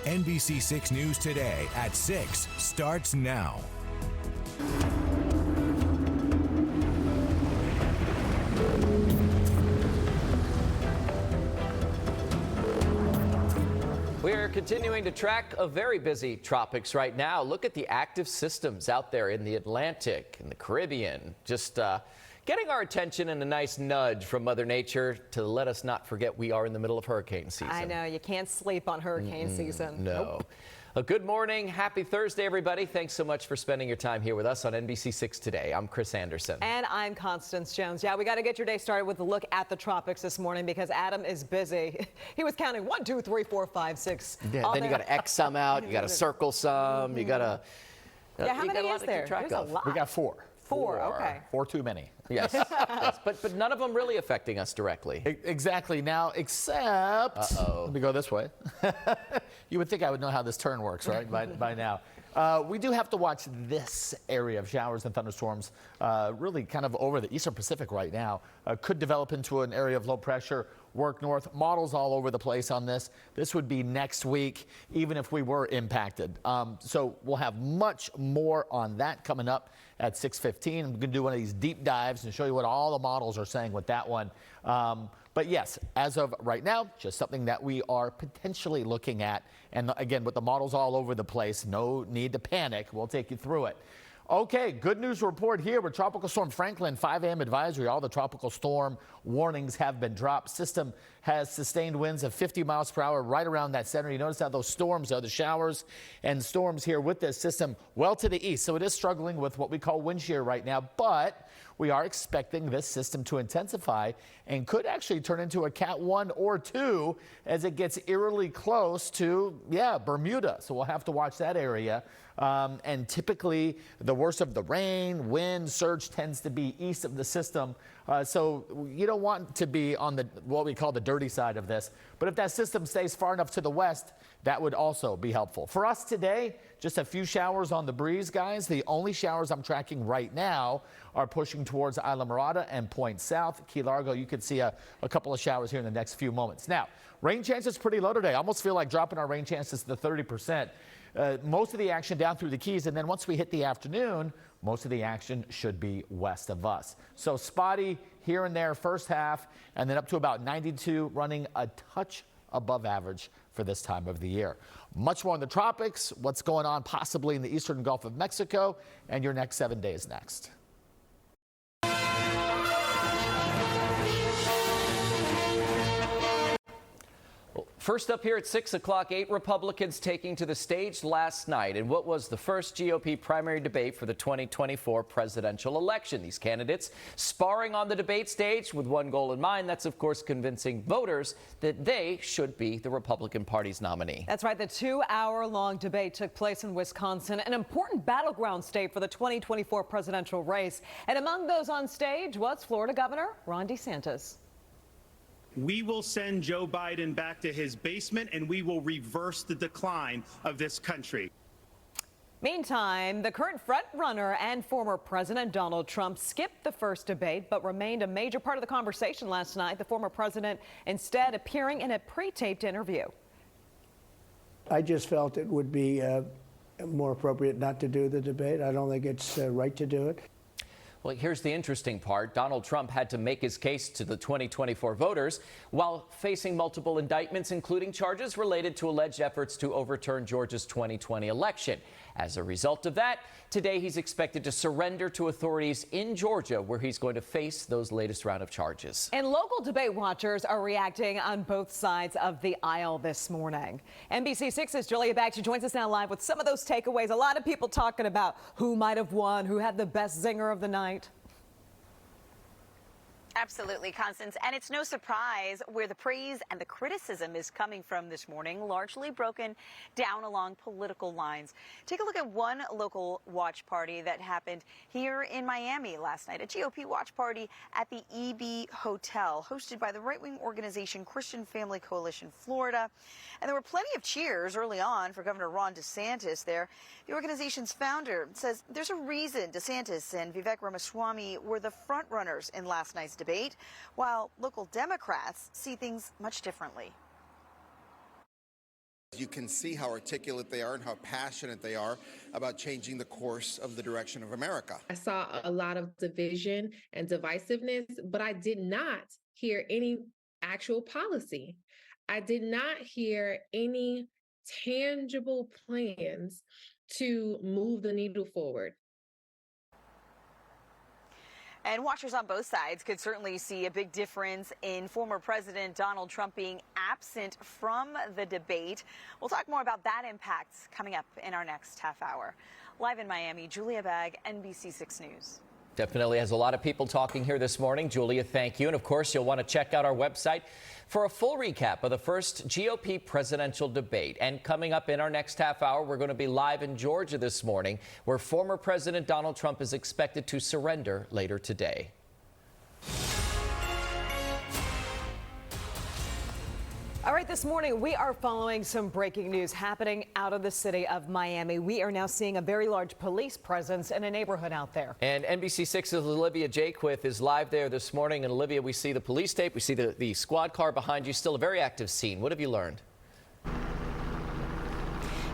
NBC6 News Today at 6 starts now. We're continuing to track a very busy tropics right now. Look at the active systems out there in the Atlantic and the Caribbean. Just getting our attention and a nice nudge from Mother Nature to let us not forget we are in the middle of hurricane season. I know, you can't sleep on hurricane season. No. Nope. Good morning. Happy Thursday, everybody. Thanks so much for spending your time here with us on NBC6 Today. I'm Chris Anderson. And I'm Constance Jones. Yeah, we got to get your day started with a look at the tropics this morning because Adam is busy. He was counting 1, 2, 3, 4, 5, 6. Yeah, then you got to X some out. You got to circle some. You got to. Yeah, how many is there? There's a lot. We got 4. 4, okay. 4 too many. Yes, yes. But none of them really affecting us directly. Exactly. Now, except, let me go this way. You would think I would know how this turn works, right, by now. We do have to watch this area of showers and thunderstorms really kind of over the eastern Pacific right now. Could develop into an area of low pressure, work north. Models all over the place on this. This would be next week, even if we were impacted. So we'll have much more on that coming up at 6:15. I'm going to do one of these deep dives and show you what all the models are saying with that one. But yes, as of right now, just something that we are potentially looking at. And again, with the models all over the place, no need to panic. We'll take you through it. Okay, good news report here with Tropical Storm Franklin, 5 a.m. advisory. All the tropical storm warnings have been dropped. System has sustained winds of 50 miles per hour right around that center. You notice how those storms are the showers and storms here with this system well to the east. So it is struggling with what we call wind shear right now, but we are expecting this system to intensify and could actually turn into a Cat 1 or 2 as it gets eerily close to, Bermuda. So we'll have to watch that area. And typically the worst of the rain, wind, surge tends to be east of the system. So you don't want to be on what we call the dirty side of this. But if that system stays far enough to the west, that would also be helpful. For us today, just a few showers on the breeze, guys. The only showers I'm tracking right now are pushing towards Isla Mirada and Point South. Key Largo, you could see a couple of showers here in the next few moments. Now, rain chances pretty low today. I almost feel like dropping our rain chances to 30%. Most of the action down through the Keys, and then once we hit the afternoon, most of the action should be west of us. So spotty here and there first half, and then up to about 92, running a touch above average for this time of the year. Much more in the tropics, what's going on possibly in the eastern Gulf of Mexico, and your next 7 days next. First up here at 6 o'clock, 8 Republicans taking to the stage last night in what was the first GOP primary debate for the 2024 presidential election. These candidates sparring on the debate stage with one goal in mind. That's, of course, convincing voters that they should be the Republican Party's nominee. That's right. The 2-hour-long debate took place in Wisconsin, an important battleground state for the 2024 presidential race. And among those on stage was Florida Governor Ron DeSantis. We will send Joe Biden back to his basement, and we will reverse the decline of this country. Meantime, the current front-runner and former President Donald Trump skipped the first debate, but remained a major part of the conversation last night. The former president instead appearing in a pre-taped interview. I just felt it would be more appropriate not to do the debate. I don't think it's right to do it. Well, here's the interesting part. Donald Trump had to make his case to the 2024 voters while facing multiple indictments, including charges related to alleged efforts to overturn Georgia's 2020 election. As a result of that, today he's expected to surrender to authorities in Georgia, where he's going to face those latest round of charges. And local debate watchers are reacting on both sides of the aisle this morning. NBC6's Julia Bagchi joins us now live with some of those takeaways. A lot of people talking about who might have won, who had the best zinger of the night. Absolutely, Constance. And it's no surprise where the praise and the criticism is coming from this morning, largely broken down along political lines. Take a look at one local watch party that happened here in Miami last night, a GOP watch party at the EB Hotel, hosted by the right-wing organization Christian Family Coalition Florida. And there were plenty of cheers early on for Governor Ron DeSantis there. The organization's founder says there's a reason DeSantis and Vivek Ramaswamy were the front runners in last night's debate, while local Democrats see things much differently. You can see how articulate they are and how passionate they are about changing the course of the direction of America. I saw a lot of division and divisiveness, but I did not hear any actual policy. I did not hear any tangible plans to move the needle forward. And watchers on both sides could certainly see a big difference in former President Donald Trump being absent from the debate. We'll talk more about that impact coming up in our next half hour. Live in Miami, Julia Bagg, NBC6 News. Definitely has a lot of people talking here this morning. Julia, thank you. And of course, you'll want to check out our website for a full recap of the first GOP presidential debate. And coming up in our next half hour, we're going to be live in Georgia this morning, where former President Donald Trump is expected to surrender later today. All right, this morning we are following some breaking news happening out of the city of Miami. We are now seeing a very large police presence in a neighborhood out there. And NBC6's Olivia Jaquith is live there this morning. And Olivia, we see the police tape. We see the squad car behind you. Still a very active scene. What have you learned?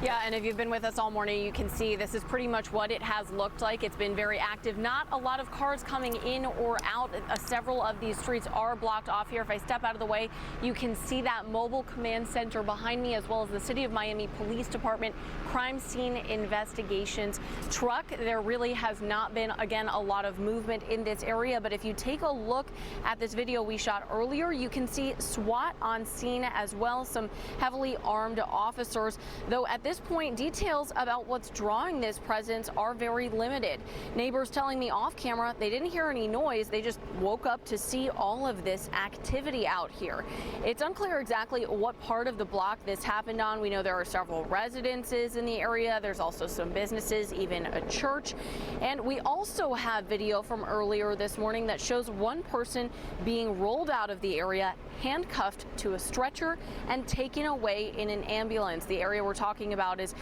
Yeah, and if you've been with us all morning, you can see this is pretty much what it has looked like. It's been very active. Not a lot of cars coming in or out. Several of these streets are blocked off here. If I step out of the way, you can see that mobile command center behind me, as well as the City of Miami Police Department crime scene investigations truck. There really has not been, again, a lot of movement in this area. But if you take a look at this video we shot earlier, you can see SWAT on scene as well, some heavily armed officers, though at this point, details about what's drawing this presence are very limited. Neighbors telling me off camera they didn't hear any noise. They just woke up to see all of this activity out here. It's unclear exactly what part of the block this happened on. We know there are several residences in the area. There's also some businesses, even a church. And we also have video from earlier this morning that shows one person being rolled out of the area, handcuffed to a stretcher, and taken away in an ambulance. The area we're talking about is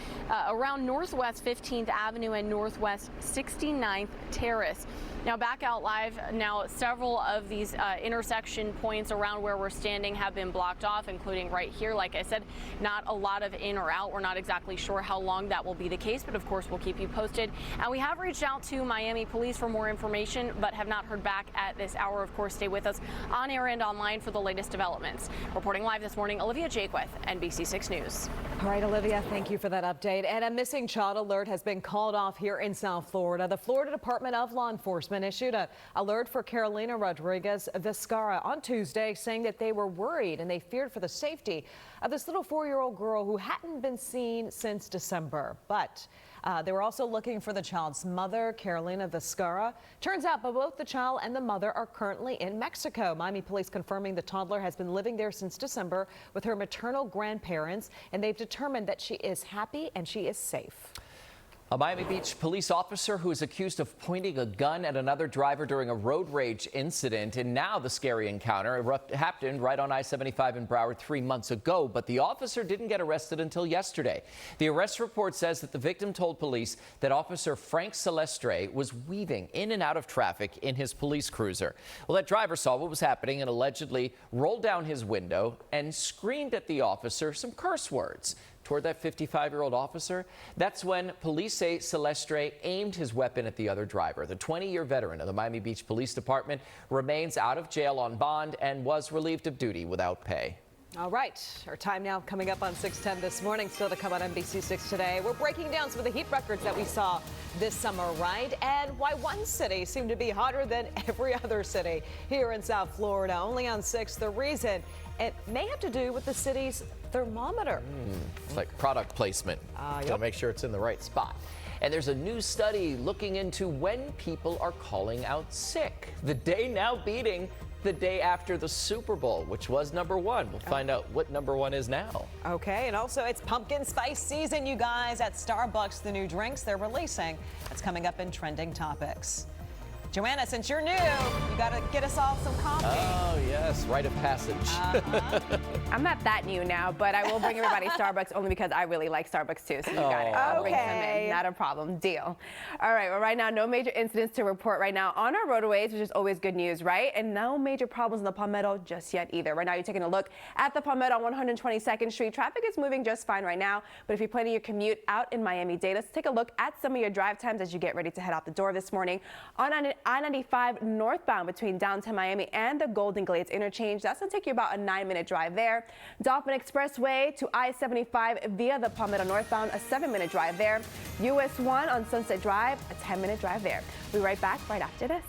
around Northwest 15th Avenue and Northwest 69th Terrace. Now back out live, now several of these intersection points around where we're standing have been blocked off, including right here. Like I said, not a lot of in or out. We're not exactly sure how long that will be the case, but of course we'll keep you posted. And we have reached out to Miami Police for more information, but have not heard back at this hour. Of course, stay with us on air and online for the latest developments. Reporting live this morning, Olivia Jaquith, NBC6 News. All right, Olivia, thank you for that update. And a missing child alert has been called off here in South Florida. The Florida Department of Law Enforcement issued an alert for Carolina Rodriguez Vizcarra on Tuesday, saying that they were worried and they feared for the safety of this little 4-year-old girl who hadn't been seen since December. But they were also looking for the child's mother, Carolina Vizcarra. Turns out both the child and the mother are currently in Mexico. Miami police confirming the toddler has been living there since December with her maternal grandparents, and they've determined that she is happy and she is safe. A Miami Beach police officer who is accused of pointing a gun at another driver during a road rage incident. And now the scary encounter happened right on I-75 in Broward 3 months ago. But the officer didn't get arrested until yesterday. The arrest report says that the victim told police that Officer Frank Celestre was weaving in and out of traffic in his police cruiser. Well, that driver saw what was happening and allegedly rolled down his window and screamed at the officer some curse words toward that 55-year-old officer. That's when police say Celestre aimed his weapon at the other driver. The 20-year veteran of the Miami Beach Police Department remains out of jail on bond and was relieved of duty without pay. All right, our time now coming up on 6:10 this morning. Still to come on NBC6 today. We're breaking down some of the heat records that we saw this summer, right? And why one city seemed to be hotter than every other city here in South Florida. Only on 6, the reason it may have to do with the city's thermometer. It's like product placement. Gotta make sure it's in the right spot. And there's a new study looking into when people are calling out sick. The day now beating the day after the Super Bowl, which was number 1. We'll find out what number 1 is now. Okay, and also it's pumpkin spice season, you guys, at Starbucks. The new drinks they're releasing. That's coming up in Trending Topics. Joanna, since you're new, you got to get us all some coffee. Oh, yes, rite of passage. I'm not that new now, but I will bring everybody Starbucks only because I really like Starbucks too. So you got it. I'll bring some in. Not a problem. Deal. All right. Well, right now, no major incidents to report right now on our roadways, which is always good news, right? And no major problems in the Palmetto just yet either. Right now, you're taking a look at the Palmetto on 122nd Street. Traffic is moving just fine right now. But if you're planning your commute out in Miami-Dade, let's take a look at some of your drive times as you get ready to head out the door this morning. On I-95 northbound between downtown Miami and the Golden Glades interchange, that's going to take you about a 9-minute drive there. Dolphin Expressway to I-75 via the Palmetto northbound, a 7-minute drive there. US 1 on Sunset Drive, a 10-minute drive there. We'll be right back right after this.